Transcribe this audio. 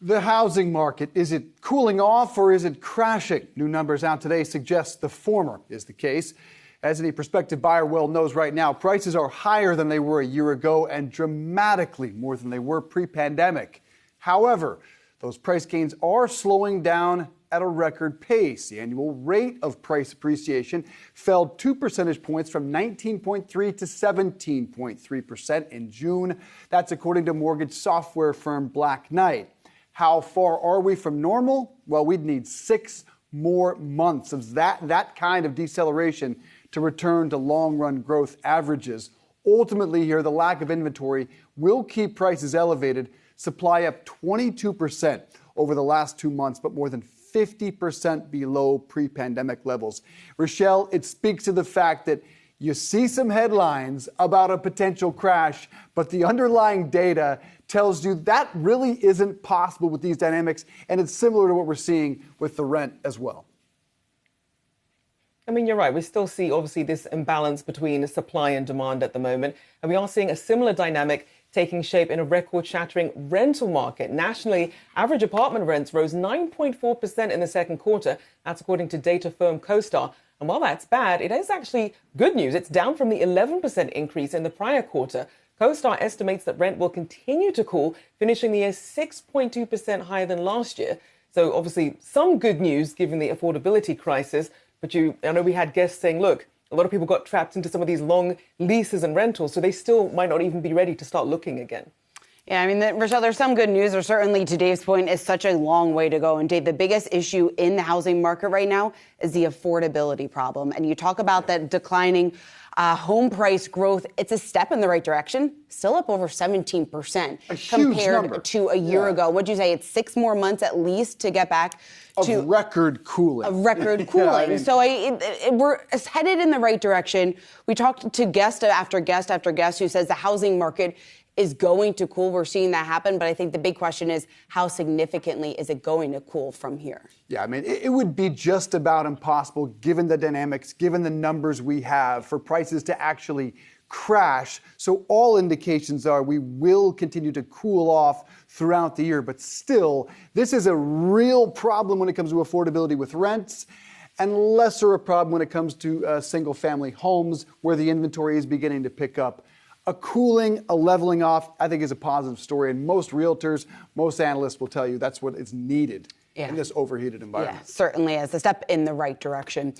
The housing market, is it cooling off or is it crashing? New numbers out today suggest the former is the case. As any prospective buyer well knows right now, prices are higher than they were a year ago and dramatically more than they were pre-pandemic. However, those price gains are slowing down at a record pace. The annual rate of price appreciation fell 2 percentage points from 19.3 to 17.3% in June. That's according to mortgage software firm Black Knight. How far are we from normal? Well, we'd need 6 more months of that kind of deceleration to return to long-run growth averages. Ultimately here, the lack of inventory will keep prices elevated, supply up 22% over the last 2 months, but more than 50% below pre-pandemic levels. Rochelle, it speaks to the fact that you see some headlines about a potential crash, but the underlying data tells you that really isn't possible with these dynamics, and it's similar to what we're seeing with the rent as well. I mean, you're right. We still see, obviously, this imbalance between supply and demand at the moment. And we are seeing a similar dynamic taking shape in a record-shattering rental market. Nationally, average apartment rents rose 9.4% in the second quarter. That's according to data firm CoStar. And while that's bad, it is actually good news. It's down from the 11% increase in the prior quarter. CoStar estimates that rent will continue to cool, finishing the year 6.2% higher than last year. So obviously some good news given the affordability crisis. But I know we had guests saying, look, a lot of people got trapped into some of these long leases and rentals, so they still might not even be ready to start looking again. Yeah, I mean, Rochelle, there's some good news, or certainly to Dave's point, is such a long way to go. And Dave, the biggest issue in the housing market right now is the affordability problem. And you talk about that declining home price growth. It's a step in the right direction, still up over 17% compared to a year ago. What'd you say? It's 6 more months at least to get back to record cooling. So we're headed in the right direction. We talked to guest after guest after guest who says the housing market is going to cool. We're seeing that happen. But I think the big question is, how significantly is it going to cool from here? Yeah, I mean, it would be just about impossible, given the dynamics, given the numbers we have, for prices to actually crash. So all indications are we will continue to cool off throughout the year. But still, this is a real problem when it comes to affordability with rents, and lesser a problem when it comes to single-family homes, where the inventory is beginning to pick up. A cooling, a leveling off, I think is a positive story. And most realtors, most analysts will tell you that's what is needed in this overheated environment. Yeah, certainly as a step in the right direction.